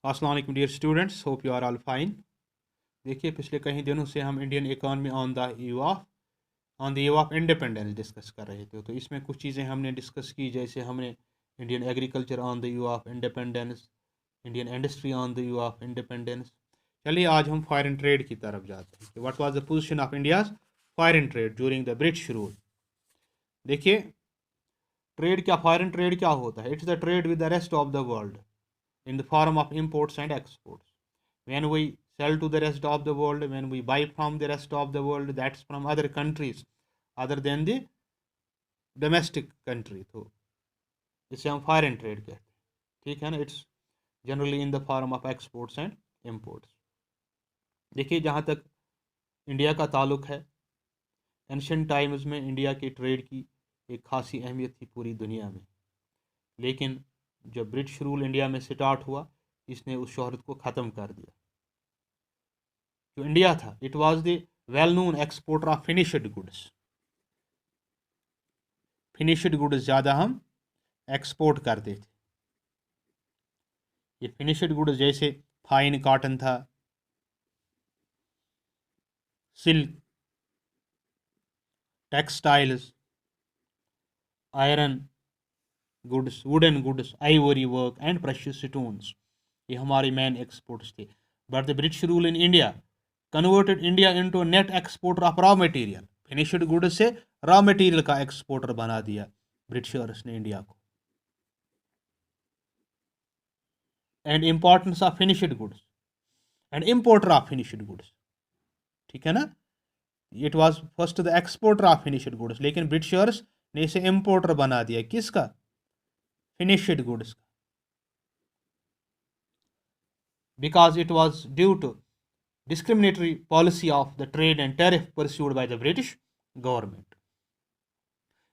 अस्सलाम वालेकुम dear students, hope you are all fine. देखिए, पिछले कई दिनों से हम Indian economy on the eve of independence discuss कर रहे थे। तो इसमें कुछ चीज़ें हमने डिस्कस की, जैसे हमने Indian agriculture on the eve of independence, Indian industry on the eve of independence. चलिए आज हम फॉरेन ट्रेड की तरफ जाते हैं कि what was the position of India's foreign trade during the British rule. देखिए, फॉरेन ट्रेड क्या होता है? It's the trade with the rest of the world in the form of imports and exports. When we sell to the rest of the world, when we buy from the rest of the world, that's from other countries other than the domestic country. तो इसे हम foreign trade कहते हैं, ठीक है ना। It's generally in the form of exports and imports. देखिए, जहाँ तक इंडिया का ताल्लुक है, एंशियंट टाइम्स में इंडिया के ट्रेड की एक खासी अहमियत थी पूरी दुनिया में। लेकिन जब ब्रिटिश रूल इंडिया में स्टार्ट हुआ, इसने उस शोहरत को ख़त्म कर दिया। जो इंडिया था, it was the well known exporter of finished goods. Finished goods ज़्यादा हम एक्सपोर्ट करते थे। ये फिनिश्ड गुड्स जैसे फाइन कॉटन था, silk, textiles, iron goods, wooden goods, Ivory work and precious stones, ये हमारे मेन एक्सपोर्ट्स थे। But the British rule in India converted India into net exporter of raw material. Finished goods से raw material का exporter बना दिया Britishers ने India को। And importance of finished goods and importer of finished goods, ठीक है ना। It was first the exporter of finished goods, लेकिन ब्रिटिशर्स ने इसे इंपोर्टर बना दिया। किसका? फिनिश्ड गुड्स का। Because it was due to discriminatory policy of the trade and tariff pursued by the British government.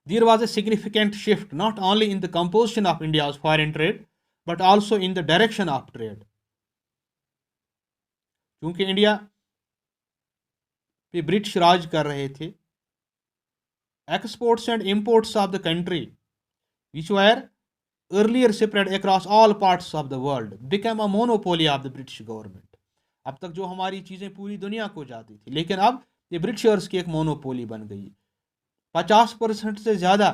There was a significant shift not only in the composition of India's foreign trade but also in the direction of trade. क्योंकि India पे British राज कर रहे थे, exports and imports of the country, which were earlier spread across all parts of the world, became a monopoly of the British government. अब तक जो हमारी चीज़ें पूरी दुनिया को जाती थी, लेकिन अब ये ब्रिटिशर्स की एक मोनोपोली बन गई। 50% से ज़्यादा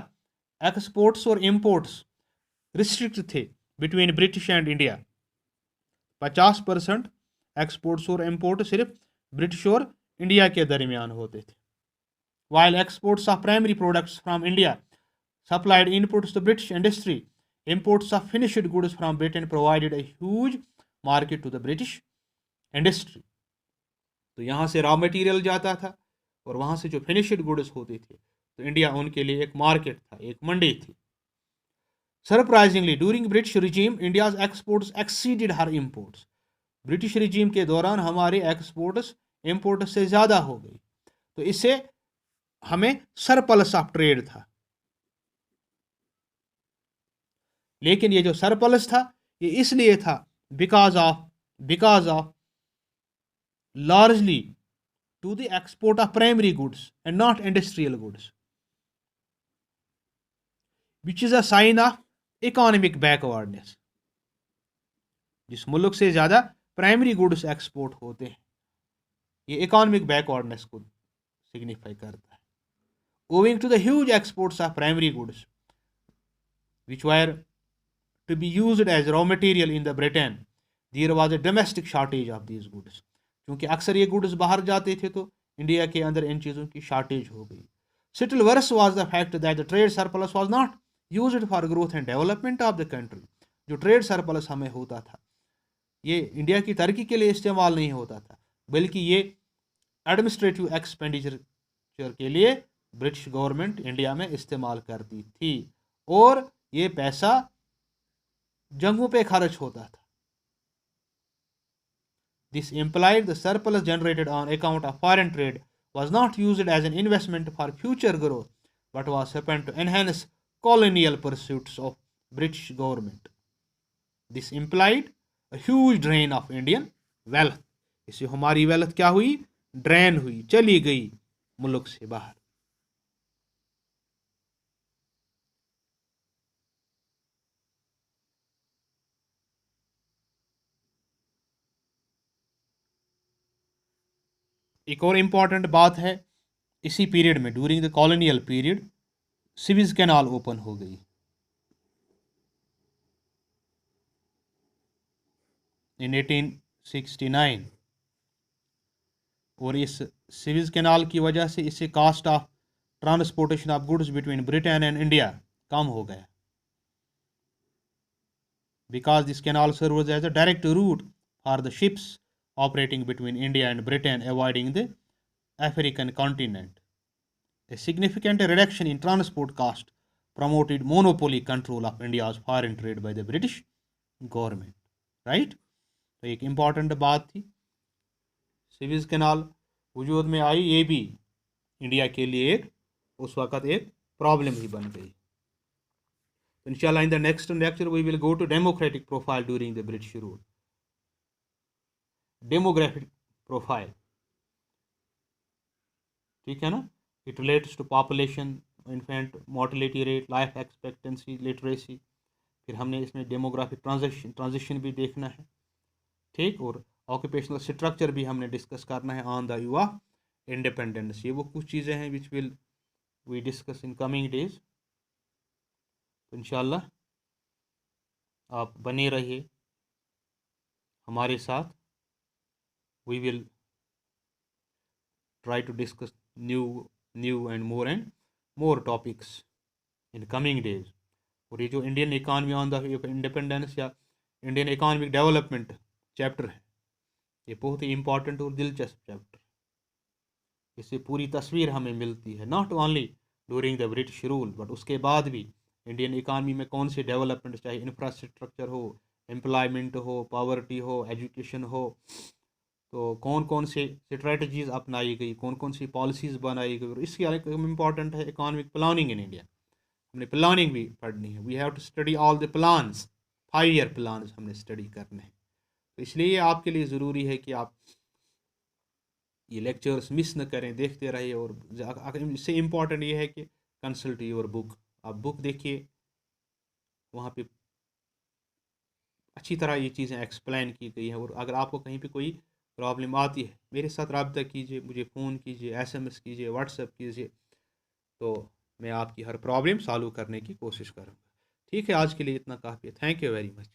एक्सपोर्ट्स और इंपोर्ट्स रिस्ट्रिक्ट थे between British and India. 50% exports और इंपोर्ट सिर्फ ब्रिटिश और इंडिया के दरमियान होते थे। While exports of primary products from India supplied inputs to British industry, imports of finished goods from Britain provided a huge market to the British industry. तो यहाँ से रॉ मटेरियल जाता था और वहाँ से जो फिनिश्ड गुड्स होते थे, तो इंडिया उनके लिए एक मार्केट था, एक मंडी थी। Surprisingly during British regime India's exports exceeded her imports. British regime के दौरान हमारे एक्सपोर्ट्स इंपोर्ट से ज़्यादा हो गई, तो इससे हमें सरप्लस ऑफ ट्रेड था। लेकिन ये जो सरप्लस था, ये इसलिए था because of largely to the export of primary goods and not industrial goods, which is a sign of economic backwardness. जिस मुल्क से ज़्यादा प्राइमरी गुड्स एक्सपोर्ट होते हैं, ये इकोनॉमिक बैकवर्डनेस को सिग्निफाई करता है। Owing to the huge exports of primary goods, which were to be used as raw material in the Britain, there was a domestic shortage of these goods. क्योंकि अक्सर ये goods बाहर जाते थे, तो इंडिया के अंदर इन चीज़ों की शॉर्टेज हो गई। Still worse was the fact that the trade surplus was not used for growth and development of the country. जो ट्रेड सरप्लस हमें होता था, ये इंडिया की तरक्की के लिए इस्तेमाल नहीं होता था, बल्कि ये एडमिनिस्ट्रेटिव एक्सपेंडिचर के लिए ब्रिटिश गवर्नमेंट इंडिया में इस्तेमाल करती थी, और ये पैसा जंगों पे खर्च होता था। This implied the surplus generated on account of foreign trade was not used as an investment for future growth, but was spent to enhance colonial pursuits of British government. This implied a huge drain of Indian wealth. इससे हमारी wealth क्या हुई? Drain हुई, चली गई मुल्क से बाहर। एक और इम्पॉर्टेंट बात है, इसी पीरियड में during the colonial period Suez canal open हो गई इन 1869, और इस सुएज कैनाल की वजह से इससे cost of transportation of goods between Britain and India कम हो गया, because this canal serves as a direct route for the ships operating between India and Britain, avoiding the African continent. A significant reduction in transport cost promoted monopoly control of India's foreign trade by the British government. Right? तो एक important बात थी, Suez canal वजूद में आई, ये भी India के लिए एक उस वक़्त एक प्रॉब्लम ही बन गई. तो इंशाल्लाह in the next lecture we will go to democratic profile during the British rule. Demographic profile, ठीक है ना, it relates to population, infant mortality rate, life expectancy, literacy. फिर हमने इसमें डेमोग्राफिक ट्रांजिशन भी देखना है, ठीक, और ऑक्यूपेशनल स्ट्रक्चर भी हमने डिस्कस करना है on the eve of independence. ये वो कुछ चीज़ें हैं which will we discuss in coming days. तो इंशाल्लाह आप बने रहिए हमारे साथ. We will try to discuss new and more topics in coming days. और ये जो Indian economy on the independence या इंडियन इकानमिक डेवलपमेंट चैप्टर है, ये बहुत ही इम्पॉर्टेंट और दिलचस्प चैप्टर. इससे पूरी तस्वीर हमें मिलती है, not only during the British rule but उसके बाद भी इंडियन इकानमी में कौन से डेवलपमेंट, चाहे इंफ्रास्ट्रक्चर हो, एम्प्लॉयमेंट हो, पॉवर्टी हो, एजुकेशन हो, तो कौन कौन से स्ट्रेटजीज़ अपनाई गई, कौन कौन सी पॉलिसीज़ बनाई गई. और इसकी एक इम्पॉर्टेंट है इकोनॉमिक प्लानिंग इन इंडिया. हमने प्लानिंग भी पढ़नी है. We have to study all the plans, 5 year plans हमने स्टडी करने हैं. तो इसलिए आपके लिए ज़रूरी है कि आप ये लेक्चर्स मिस न करें, देखते रहिए. और इससे इम्पॉर्टेंट ये है कि कंसल्ट योर बुक. आप बुक देखिए, वहाँ पे अच्छी तरह ये चीज़ें एक्सप्लेन की गई हैं. और अगर आपको कहीं पे कोई प्रॉब्लम आती है, मेरे साथ रब्ता कीजिए, मुझे फ़ोन कीजिए, SMS कीजिए, व्हाट्सएप कीजिए, तो मैं आपकी हर प्रॉब्लम सॉल्व करने की कोशिश करूँगा. ठीक है, आज के लिए इतना काफ़ी है. Thank you very much.